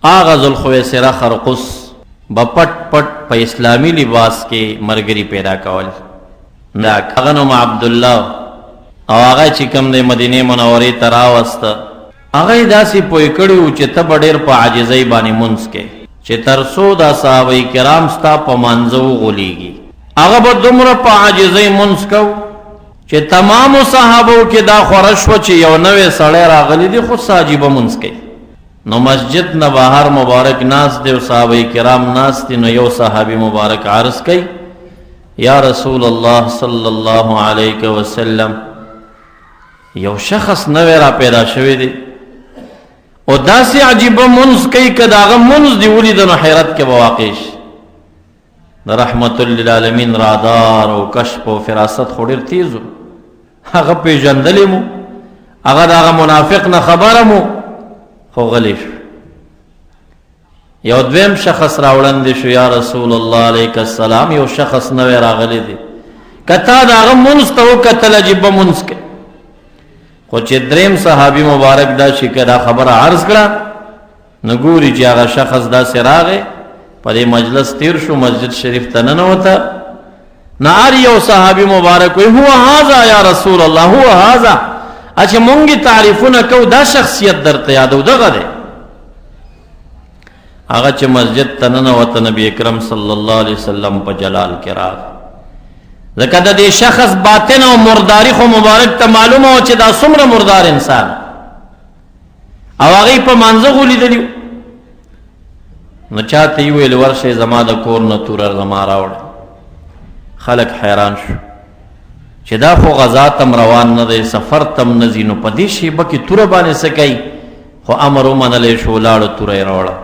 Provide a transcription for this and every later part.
آغا ذوالخویسرہ خرقس بپٹ پٹ په اسلامی لباس کې مرګري پیدا کول. دا هغه نوم عبدالله او هغه چې کوم د مدینه منورې ته راوسته هغه یې داسې پوه کړي وو چې ته به ډېر په عاجزۍ باندې مونځ کې چې تر څو دا صحابه کرام ستا په مانځه وغولېږي. هغه به دومره په عاجزۍ مونځ کو چې تمامو صحابو کې دا خوره شوه چې یو نوی سړی راغلی دی خو څه عجیبه مونځ کوي. نو مسجد نه بهر مبارک ناست دی او صحابه کرام ناست دي. نو یو صحابي مبارک عرض کوي یا رسول الله صلی الله علیه وسلم یو شخص نوی را پیدا شوی دی او داسې عجیبه منځ کوي که د هغه منځ دې ولیده نو حیرت کې به واقع شي. د رحمت للعالمین رادار او کشف او فراست خو ډېر تیز و. هغه پېژندلی مو هغه د هغه منافق نه خبره مو خو غلی شو. یو دویم شخص راوړاندې شو یا رسول الله علیه السلام یو شخص نوی راغلی دی که تا د هغه منځ ته وکتل عجیبه منځ کوي. خو چې دریم صحابي مبارک دا شي که دا خبره عرض کړه نو ګوري چې هغه شخص داسې راغی په دې مجلس تیر شو مسجد شریف ته ننوته. نو هر یو صحابي مبارک وایي هو هذا یا رسول الله هو هذا. اچھا مونږ تعریفونه کوو دا شخصیت درته یادو دغه دی. هغه چې مسجد ته ننوته نبی اکرم صلی الله علیه وسلم په جلال کې راغی. ځکه د دې شخص باطن او مرداري خو مبارک ته معلومه وه چې دا څومره مردار انسان او هغې په مانځه غولیدلي وو. نو چا ته یې ویل ورشئ زما د کور نه توره زما راوړه. خلک حیران شو چې دا خو غزا تم روان نه دی سفر تم نه ځي نو په دې شیبه کې توره باندې څه کوي. خو امر ومنلی شو ولاړه توره یې راوړه.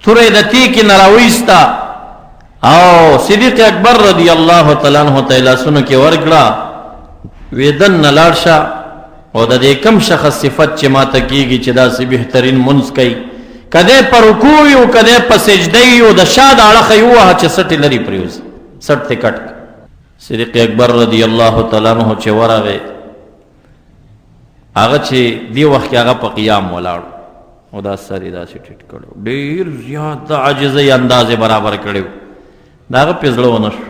توره یې د تیکې نه راویسته او صدیق اکبر رضی الله تعالی عنہ ته لاسونو کې ورکړه وی دننه لاړ شه او د دې کم شخص صفت چې ماته کېږي چې داسې بهترین منځ کوي کدی په رکوع وي او کدی په سجده وي او د شا د اړخه یې ووهه چې سټ یې لرې پرېوځي سټ ته کټ. صدیق اکبر رضی الله تعالی عنہ چې ورغی هغه چې دې وخت کې هغه په قیام ولاړ او دا سر یې داسې ټیټ کړی ډېر زیات د عاجزۍ اندازې برابر کړی و. د هغه پې زړه ونه شو.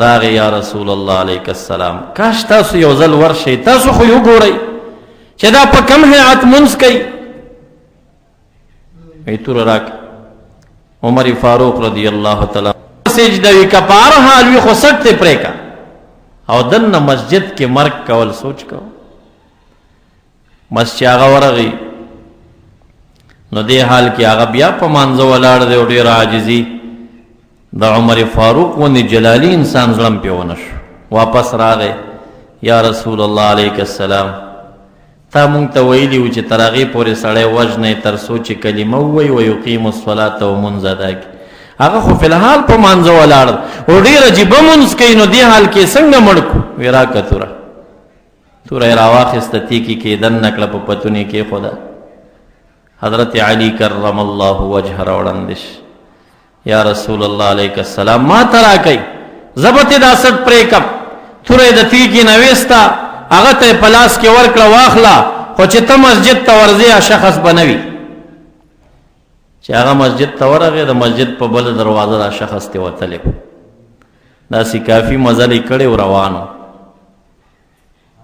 راغی یا رسول الله علیه السلام کاش تاسو یو ځل ورشئ تاسو خو یې وګورئ چې دا په کم هیئت منځ کوي. وی توره راکړه. عمر فاروق رضی الله تعالی سجده وي که په هر حال وي خو سټ ته پرېږه او دننه مسجد کې مرګ کول سوچ کو. بس چې هغه ورغی نو دې حال کې هغه بیا په مانځه ولاړ دی او ډېره عاجزي د عمر فاروق غوندې جلالي انسان زړه پې ونه شو. واپس راغی یا رسول الله علیه السلام تا مونږ ته ویلي وو چې تر هغې پورې سړی وژنی تر څو چې کلمه ووایي ویقیم الصلاة او مونځ ادا کړي. هغه خو فلحال په مانځه ولاړ او ډېر عجیبه مونځ کوي نو دې حال کې څنګه مړ کړو. وی راکړه توره. توره یې راواخېسته تیکې کې دننه کړه په پتونې کې کېښوده. حضرت علی کرم الله وجهه راوړاندې شي یا رسول الله علیه السلام ما ته راکئ زه به تې دا سټ پرې کړم. توره یې د تیکې نه ویسته هغه ته یې په لاس کې ورکړه واخله خو چې ته مسجد ته ورځې شخص به نه وي. چې هغه مسجد ته ورغی د مسجد په بله دروازه دا شخص تې وتلی و. داسې کافي مزل یې کړی و روانو.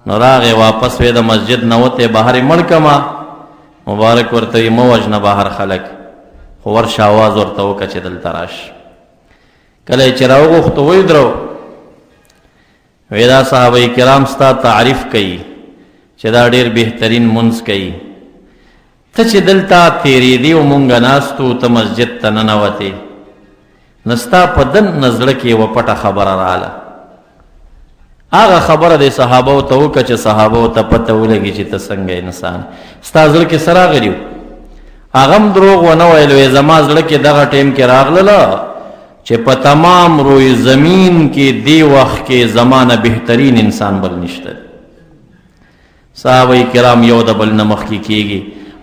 نو راغی واپس وی د مسجد نه وتی بهر یې مړ کړمه مبارک ورته وي مه وژنه بهر خلک خو ورشه آواز ورته وکړه چې دلته راشه. کله یې چې راوغوښتو ودرو وی دا صحابه کرام ستا تعریف کوي چې دا ډېر بهترین منځ کوي. ته چې دلته تېرېدې او مونږ ناستو ته مسجد ته ننوتې نو ستا په دننه زړه کې یوه پټه خبره راله. هغه خبره د صحابو ته وکړه چې صحابو ته پته ولګي چې ته څنګه انسان ستا زړه کې څه راغلي و. هغه هم دروغ ونه ویل زما زړه کې دغه ټیم کې راغلله چې په تمام روی زمین کې دې وخت کې زما نه بهترین انسان بل نشته. صحابه کرام یو د بل نه مخکې کېږي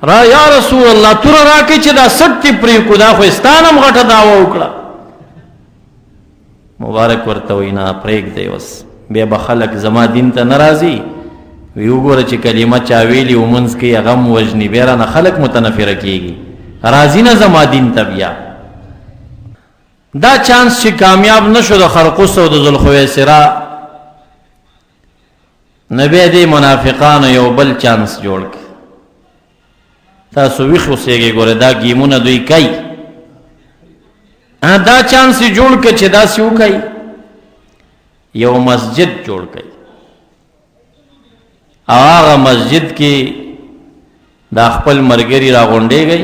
را یا رسول الله توره راکړئ چې دا سټ دې پرېږدو دا خو ستا نه هم غټه دعوه وکړه. مبارک ورته وایي نه پرېږدئ اوس بیا به خلک زما دین ته نه راځي. وی وګوره چې کلمه چا ویلي و منځ کې هغه هم وژني بیا رانه خلک متنفره کېږي راضی نه زما دین ته بیا. دا چانس چې کامیاب نشو د خرقوس او د ذوالخویسرا، نبی دې منافقانو یو بل چانس جوړ کړ. تاسو ویښ اوسېږئ، ګوره دا گیمونه دوی کوي. دا چانس یې جوړ کړ چې داسې وکړي، یو مسجد جوړ کړي او هغه مسجد کې دا خپل مرګري راغونډېږئ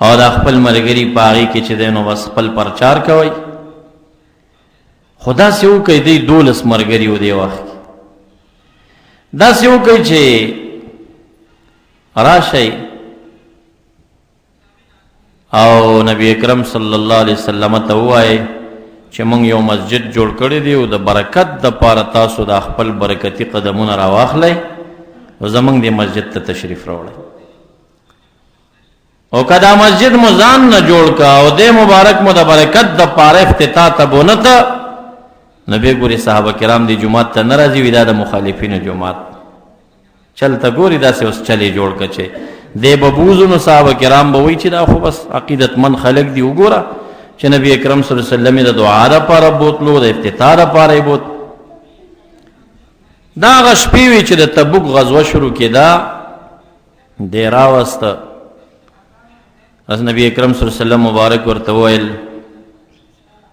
او دا خپل مرګري په هغې کې چې دی نو بس خپل پرچار کوئ. خو داسې وکړئ دی 12 مرګري و دې وخت کې، داسې وکړئ چې راشئ او نبی اکرم صلی الله علیه وسلم ته ووایئ چې موږ یو مسجد جوړ کړی دی او د برکت دپاره تاسو دا خپل برکتي قدمونه راواخلئ او زموږ دې مسجد ته تشریف راوړئ. او که دا مسجد مو ځان نه جوړ کا او دې مبارک مو د برکت دپاره افتتاح ته بونه ته، نبی ګوري صحابه کرام دی جماعت ته نه راځي، وي دا د مخالفینو جماعت چلته ګوري داسې اوس چلې جوړ که چې دی به بوځو نو صحابه کرام به وایي چې دا خو بس عقیدتمند خلک دي. وګوره چې نبی اکرم صلی الله علیه وسلم د دعا دپاره بوتلو، د افتتاح دپاره یې بوت. دا هغه شپې وې چې د تبوک غزوه شروع کېده، دی راوسته. بس نبی اکرم صلی الله علیه وسلم مبارک ورته وویل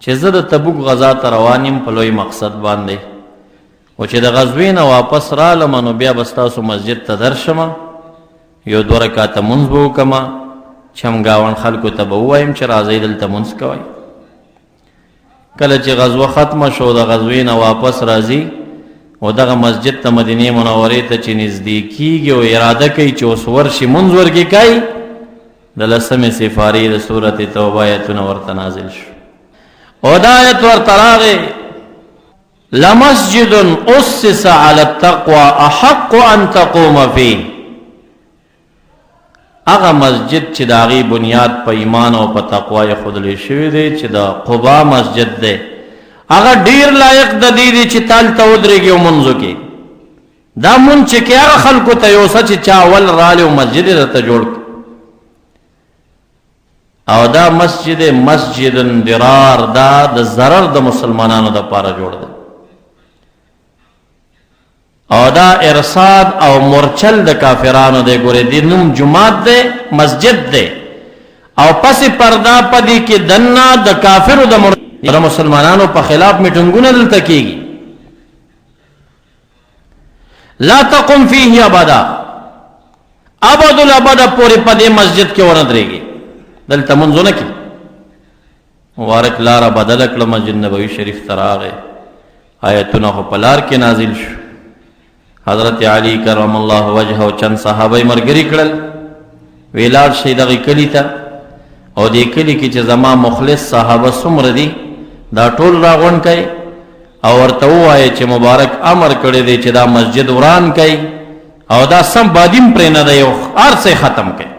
چې زه د تبوک غزا ته روان یم په لوی مقصد باندې، او چې د غزوې نه واپس رالم نو بیا به ستاسو مسجد ته درشمه، یو 2 رکعاته مونځ به وکړمه، چمګاون خلکو ته به ووایم چې راځئ دلته مونځ کوئ. کله چې غزوه ختمه شو د غزوې نه واپس راځي او دغه مسجد ته مدینې منورې ته چې نږدې کیږي او اراده کوي چې اوس ورشي مونځ ورکې کوي، د 10مې سپارې د سورة توبه آیتونه ورته نازل شو او دا آیت ورته راغی لمسجد اسس علی التقوى احق ان تقوم فيه. هغه مسجد چې د هغې بنیاد په ایمان او په تقوا ایښودلی شوی دی چې د قبا مسجد دی، هغه ډیر لایق د دې دی چې تا هلته ودرېږي او منځو کې دا مونځ چې کې هغه خلکو ته یوسه چې چا اول رالی او مسجد یې درته جوړ کړ. او دا مسجد درار، دا د ضرر د مسلمانانو دپاره جوړ دی او دا ارصاد او مرچل د کافرانو دی. ګورې دی نوم جماعت دی، مسجد دی او پس پردا پدې کې دنه د کافرو د مسلمانانو په خلاف میټنګونه دلته کېږي. لا تقم فيه ابدا، ابد الابد پورې په دې مسجد کې ونه درېږي، دلته منځونه کې. مبارک لاره بدله کړه، مسجد نبوي شریف ته راغی، آیتونه خو په لار کې نازل شو. حضرت علی کرم الله وجهه او چند صحابه مرګري کړل، ویلار شي دغه کلی ته او دې کلی کې چې زما مخلص صحابه څومره دي دا ټول راغونډ کړي او ورته ووایي چې مبارک امر کړی دی چې دا مسجد وران کړي او دا سم بادیم پرې نه دی، هر څه ختم کړي.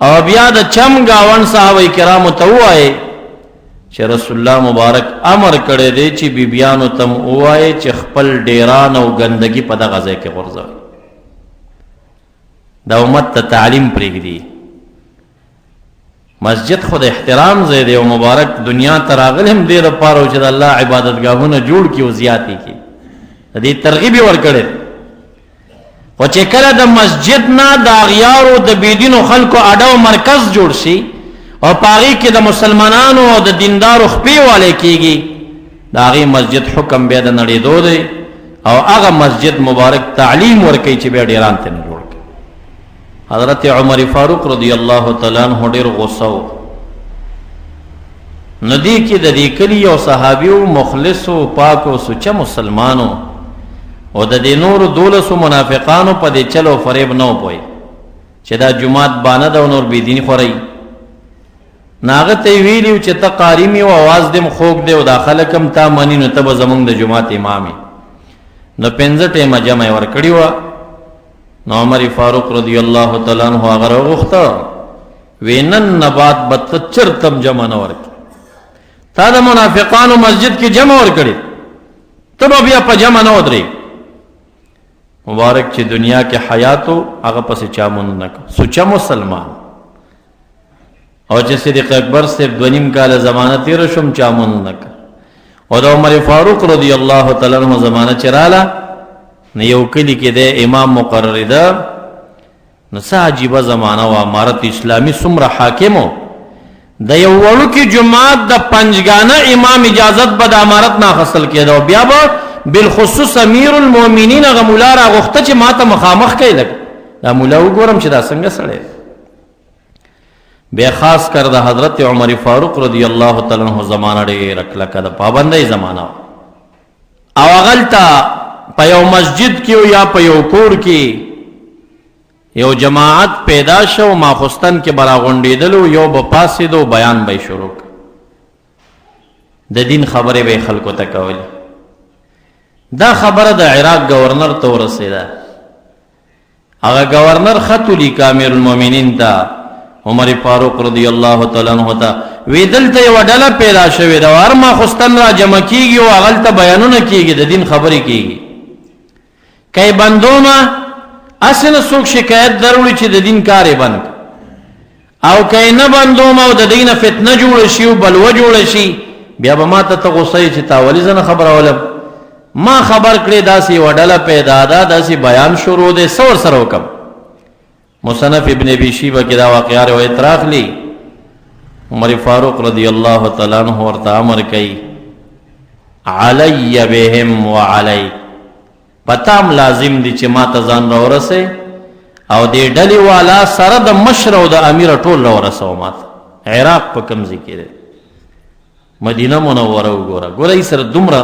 او بیا د چم گاون صحابه کرامو ته ووایي چې رسول الله مبارک امر کړی دی چې بیبیانو تم ووایي چې خپل ډیران او ګندګي په دغه ځای کې غورځوي، دا امت ته تعلیم پرېږدي. مسجد خود احترام ځای دی او مبارک دنیا ته راغلی هم دې دپاره چې د الله عبادتګاهونه جوړ کړي او زیاتې کړي، د دې ترغیب یې ورکړی. خو چې کله د مسجد نه د اغیارو د بېدینو خلکو اډه او مرکز جوړ شي او په هغې کې د مسلمانانو او د دیندارو خپې والی کېږي، د هغې مسجد حکم بیا د نړېدو دی او هغه مسجد مبارک تعلیم ورکوي چې بیا ډیران ته نه جوړ کړي. حضرت عمر فاروق رضی الله تعالی عنہ ډېر غصه و. نو دې کې د دې کلي یو صحابي و، مخلص و، پاک و، سوچه مسلمانو او د دې نورو 12 منافقانو په دې چل او فریب نه و پوهی چې دا جماعت بانه ده او نور بېدیني خورئ. نو هغه ته یې ویلي و چې ته قاري مې و، اواز دې م خوږ دی او دا خلک هم تا مني، نو ته به زموږ د جماعت امام یې. نو 5 ټیمه جمع یې ورکړې وه. نو عمر فاروق رضی الله تعالی عنہ هغه راوغوښته، وی نن نه بعد به ته چرته هم جمع نه ورکړې، تا د منافقانو مسجد کې جمع ورکړې، ته به بیا په جمع نه ودرېږې. مبارک چې دنیا کې حیاتو هغه پسې چا مونږ نه کو سوچا مسلمان او چې صدیق اکبر سے 2.5 کال زمانہ تیر شم چا مونږ نه کو او د عمر فاروق رضی الله تعالی عنہ زمانہ چراله نه یو کلی کې د امام مقرر ده نو څه عجیبه زمانہ و امارت اسلامی څومره حاکمو د یو وړوکي جماعت د پنځګانه امام اجازت به د امارت نه اخیستل کېده او بیا به بالخصوص امیر المؤمنین هغه مولا راغوښته چې ما ته مخامخ کوي لږ دا مولا وګورم چې دا څنګه سړی بیا خاص کر د حضرت عمر فاروق رضی الله تعالی عنہ زمانہ ډېره کلکه د پابندۍ زمانہ او هغلته په یو مسجد کې یا په یو کور کې یو جماعت پیدا شو ماخستن کې برا غونډېدلو یو به پاسېدو بیان به شروع د دین خبرې به خلکو ته کولې دا خبره د عراق گورنر ته ورسېده هغه گورنر خط ولیکه امیر المؤمنین ته عمر فاروق رضی الله تعالی عنہ ته وی دلته یو ډله پیدا شوې ده هر ماخستن را جمع کېږي او هغلته بیانونه کېږي د دین خبرې کېږي کای بندونه اسنه څوک شکایت دروړي چې د دین کار یې بند او کای نه بندوم او د دینه فتنه جوړ شي او بلوه جوړ شي بیا به ما ته غوسه چې تاولی زنه خبره ولم ما خبر کړی داسې وډله پیدا ده داسې بیان شروع دی سور سره وکم مصنف ابن ابي شيبه کې دا واقعه روایت راغلی عمر فاروق رضی الله تعالی عنہ ورته امر کوي علی بهم وعلی پتام لازم دي چې ما ته ځان راورسه او دې ډلې والا سره د مشر او د امیر ټول راورسو ماته عراق په کمزې کې ده مدینه منوره وګوره ګورئ سره دومره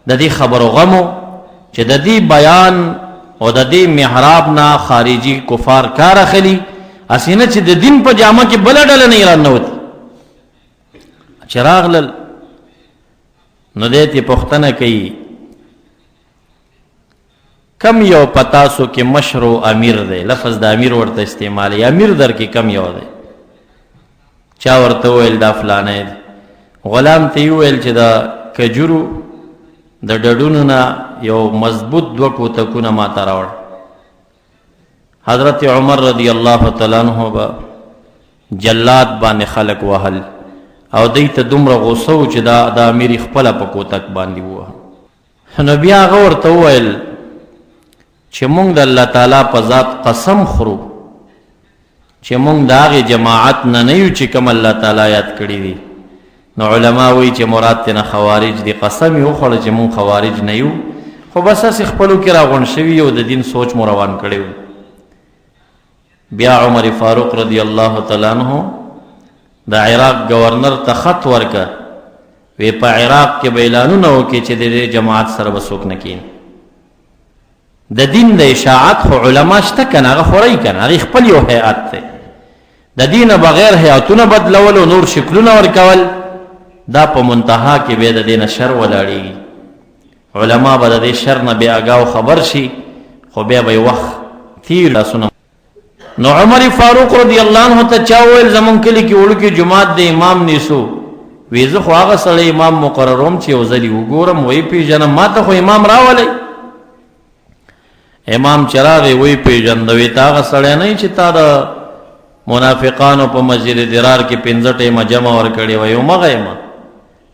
د دې خبرو غمو چې د دې بیان او د دې محراب نه خارجي کفار کار اخلي اسینه چې د دین په جامه کې بل ډله نه ایران نوت چراغ لل نو دې ته پښتنه کوي کم یو پتاسو کې مشرو امیر دی لفظ د امیر ورته استعمالي امیر در کې کم یو دی چا ورته ویل دا فلانه غلام ته ویل چې دا کجورو د ډډونو نه یو مضبوط دو کوتکونه ما ته راوړ حضرت عمر رضی الله تعالی عنہ با جلاد باندې خلق وهل او دوی ته دومره غوسه و چې دا د امیر خپله په کوتک باندې ووهه نو بیا هغه ورته وویل چې مونږ د الله تعالی په ذات قسم خورو چې مونږ د هغې جماعت نه نه یو چې کوم الله تعالی یاد کړي دي نو علما وایي چې مراد تېنه خوارج دي قسم یې وخوړه چې مونږ خوارج نه یو خو بس هسې خپلو کې راغونډ شوي او د دین سوچ مو روان کړی و بیا عمر فاروق رضی الله تعالی عنہ د عراق گورنر ته خط ورکه وی په عراق کې به اعلانونه وکړي چې د جماعت سره به څوک نه کښېني د دین د اشاعت خو علما شته که نه هغه خورئ که نه هغې خپل یو هیئت دی د دینه بغیر هیئتونه بدلول او نور شکلونه ورکول دا په منتها کې بیا د دې نه شر ولاړېږي علما به د دې شر نه بې اګاو خبر شي خو بیا به یې وخت تیر لاسونه نو عمر فاروق رضی الله عنه ته چا وویل زمونږ کلي کې وړوکي جومات د امام نیسو وی زه خو هغه سړی امام مقرروم چې یو ځلې وګورم ویې پېژنم ما ته خو امام راولی امام چې راغی ویې پېژنده وی ته هغه سړی نه چې تا د منافقانو په مسجد درار کې 5 ټیمه جمع ورکړې وی همغه یم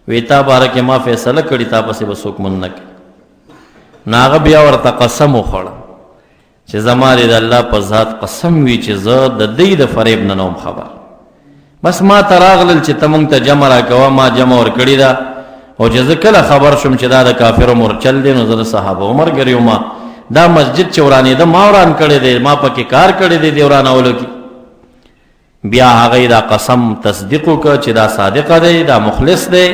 وی تا باره کې ما فیصله کړي تا پسې به څوک مونږ نه کوي نو هغه بیا ورته قسم وخوړه چې زما د الله په ذات قسم وي چې زه د دوی د فریب نه نوم خبر بس ما ته راغلل چې ته مونږ ته جمع راکوه ما جمع ورکړې ده او چې زه کله خبر شوم چې دا د کافرو مرچل دی نو زه د صحابه عمر ګر یم دا مسجد چې ورانېده ما وران کړی دی ما پکې کار کړی دی د ورانولو کې بیا هغه دا قسم تصدیق وکړه چې دا صادقه دی دا مخلص دی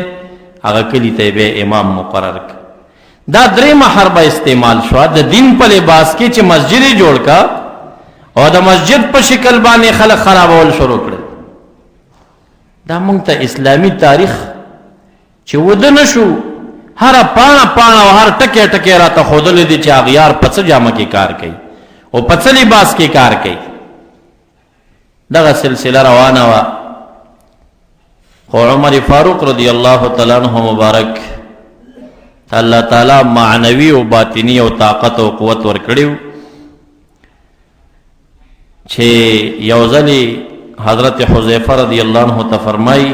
هغه کلي ته به امام مقرر کړ دا درېمه حربه استعمال شوه د دین په لباس کې چې مسجد یې جوړ کا او د مسجد په شکل باندې خلک خرابول شروع کړل دا موږ ته اسلامي تاریخ چې وده نه شو هره پاڼه پاڼه او هر ټکی ټکی راته ښودلی دی چې اغیار په څه جامه کې کار کوي او په څه لباس کې کار کوي دغه سلسله روانه وه خو عمر فاروق رضی الله تعالی عنہ مبارک الله تعالی معنوي او باطنی او طاقت او قوت ورکړیو چې یو ځلې حضرت حذیفه رضی الله عنه ته فرمایي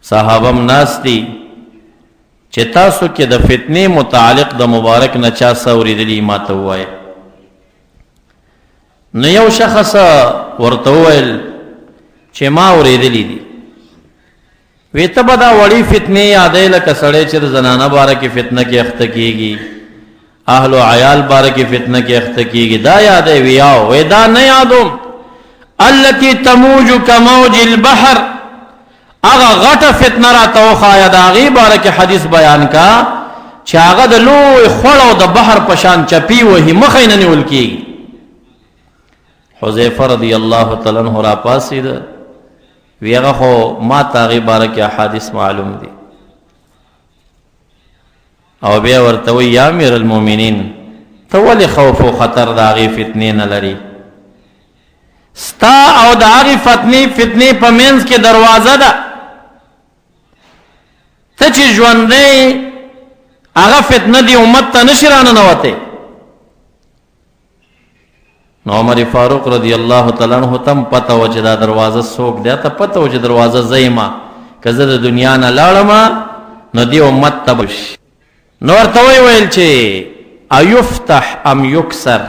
صحابم ناس دي چې تاسو کې د فتنې متعلق د مبارک نه چا څه اورېدلي ما ته ووایه. نو یو شخص ورته وویل چې ما اورېدلي دي. وی ته به دا وړې فتنې یادوې لکه سړی چې د زنانه باره کې فتنه کې اخته کېږي، اهل و عیال باره کې فتنه کې اخته کېږي، دا یادوې؟ وی آو. وی دا نه یادوم. التي تموج کموج البحر، هغه غټه فتنه راته وښایه، د هغې باره کې حدیث بیان کا چې هغه د لوی خوړ او د بحر په شان چپی وهي، مخه یې نه نیول کېږي. حذیفه رضی الله تعالی عنه راپاڅېده، وی هغه خو ما ته هغې باره کې احادیث معلوم دي. او بیا ورته وایي یا امیر المؤمنین ته ولې خوف و خطر د هغې فتنې نه لري؟ ستا او د هغې فتنې په منځ کې دروازه ده، ته چې ژوندی هغه فتنه دی امت ته نشي راننوتی. نو عمر فاروق رضی الله تعالی عنہ تم پته و چې دا دروازه څوک دی، ته پته و چې دروازه زه یم، که زه د دنیا نه لاړم نو دی امت ته به شي. نو ورته ویل چې ایفتح ام یکسر،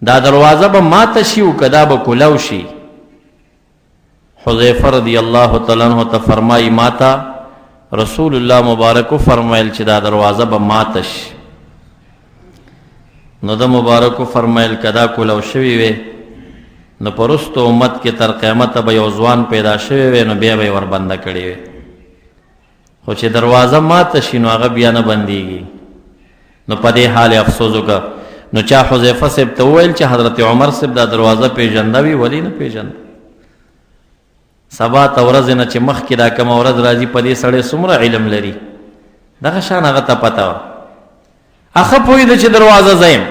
دا دروازه به ماته شي او که دا به کولو شي؟ حذیفه رضی الله تعالی عنہ ته فرمایي ماته رسول الله مبارکو فرمایل چې دا دروازه به ماته شي. نو د مبارکو فرمایل کدا کولو شوي وي نو په وروستو امت کې تر قیامته به یو ځوان پیدا شوی وي، نو بیا به یې وربنده کړې وي. خو چې دروازه ماته شي نو هغه بیا نه بندېږي. نو په دې حال افسوس وکړه. نو چا حذیفه صاحب ته وویل چې حضرت عمر صاحب دا دروازه پیژنده وي؟ ولې نه پیژنده؟ سبا ته ورځ نه چې مخکې دا کومه ورځ راځي په دې سړی څومره علم لري، دغه شان هغه ته پته وه. هغه پوهېده چې دروازه زه یم،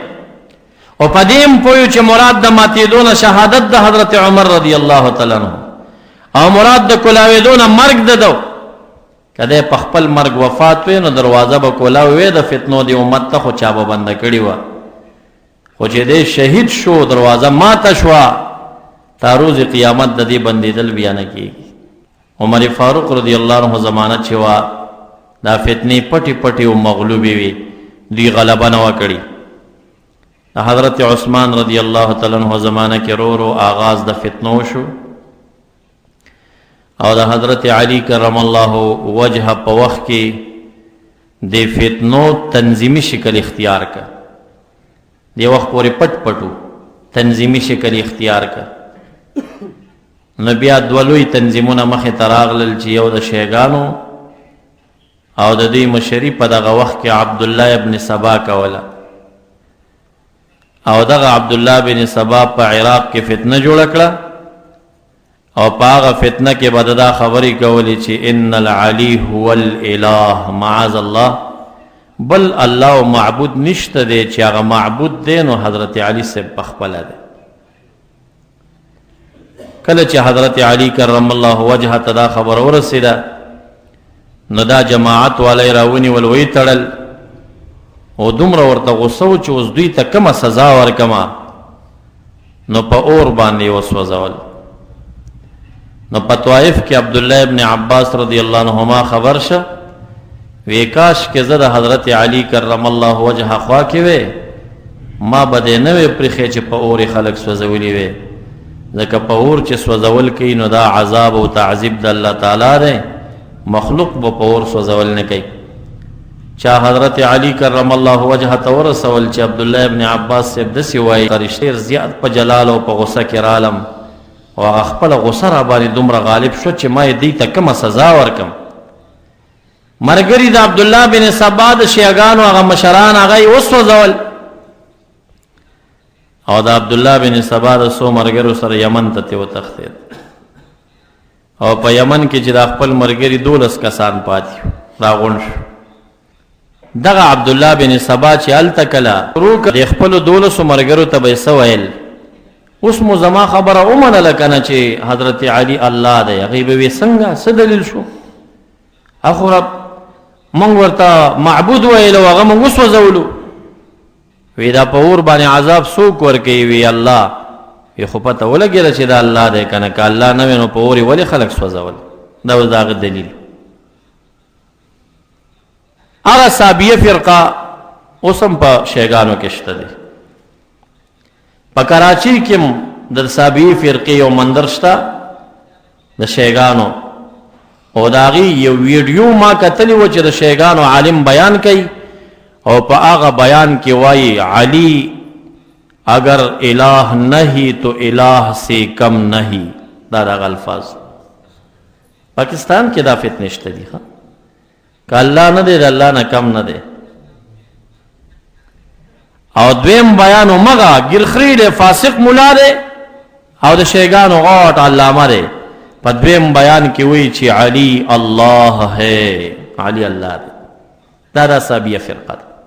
او په دې هم پوهېږو چې مراد د ماتېدو نه شهادت د حضرت عمر رضی الله تعالی عنه او مراد د کولاوېدو نه مرګ د ده. که دی په خپل مرګ وفات وی نو دروازه به کولاو وی د فتنو د امت ته، خو چا به بنده کړې وه. خو چې دی شهید شو دروازه ماته شوه، تا روز قیامت د دې بندېدل بیا نه کېږي. عمر فاروق رضی الله عنه زمانه چې وه دا فتنې پټې پټې او مغلوبې وي، دوی غلبه نه وه کړې. د حضرت عثمان رضی الله تعالی عنه زمانه کې رو رو آغاز د فتنو شو، او د حضرت علی کرم الله وجهه په وخت کې د فتنو تنظیمی شکل اختیار کا. دی وخت پورې پټ پټو تنظیمی شکل اختیار کا. نو بیا دوه لوی تنظیمونه مخې ته راغلل چې یو د شیګانو او د دوی مشري په دغه وخت کې عبدالله ابن سبا کوله، او دغه عبدالله بن سبا په عراق کې فتنه جوړه کړه، او په هغه فتنه کې به دا خبرې کولې چې ان العلی هو الاله معاذ الله، بل الله او معبود نشته دی، چې هغه معبود دی نو حضرت علی صاحب پخپله دی. کله چې حضرت علی کرم الله وجهه ته دا خبر ورسېده نو دا جماعت والی راونیول، وی تړل، او دومره ورته غصه و چې اوس دوی ته کومه سزا ورکمه، نو په اور باندې وسوځول. نو په طائف کې عبدالله ابن عباس رضی الله عنهما خبر شه، وی کاش کې زه د حضرت علی کرم الله وجهه خوا کې وی، ما به دې نه وی پرېښی چې په اور خلک سوځولي وی، ځکه په اور چې سوځول کوي نو دا عذاب او تعذیب د الله تعالی دی، مخلوق به په اور سوځول نه کوي. چا حضرت علی کرم الله وجهه ته ورسول چې عبدالله ابن عباس صاحب داسې وایي ډېر زیات په جلال او په غصه کې رالم، او هغه خپله غصه را باندې دومره غالب شو چې ما یې دوی ته کومه سزا ورکم. ملګري د عبدالله بن سبا د شیعګانو هغه مشران هغه یې وسوځول، او د عبدالله بن سبا د څو ملګرو سره یمن ته وتښتېد، او په یمن کې چې د خپل ملګري 12 کسان پاتې راغونډ شو. دغه عبدالله بن سبا چې هلته کله شروع د خپلو 12 ملګرو ته به یې څه ویل، اوس مو زما خبره ومنله که نه چې حضرت علی الله دی؟ هغوی به وی څنګه، څه دلیل شو؟ اخو رب مونږ ورته معبود ویلو هغه مونږ وسوځولو وی دا په اور باندې عذاب څوک ورکوي وی الله وی خو پته ولګېده چې دا الله دی که نه که الله نه وی نو په اور یې ولې خلک سوځول دا اوس د هغه دلیل هغه صابیه فرقه اوس هم په شیګانو کې شته دی په کراچي کې هم د صابیه فرقې یو مندر شته د شیګانو او د هغې یو ویډیو ما کتلی و چې د شیګانو عالم بیان کوي او په هغه بیان کې وایي علی اگر الہ نہیں تو الہ سے کم نہیں دا دغه الفاظ پاکستان کې دا فتنې شته دي که الله نه دی د الله نه کم نه دی او دویم بیان مغه ګرخري دی فاسق ملا دی او د شیګانو غاټ علامه دی په دویم بیان کې وایي چې علی الله ہے علی الله دی دا صابیه فرقه ده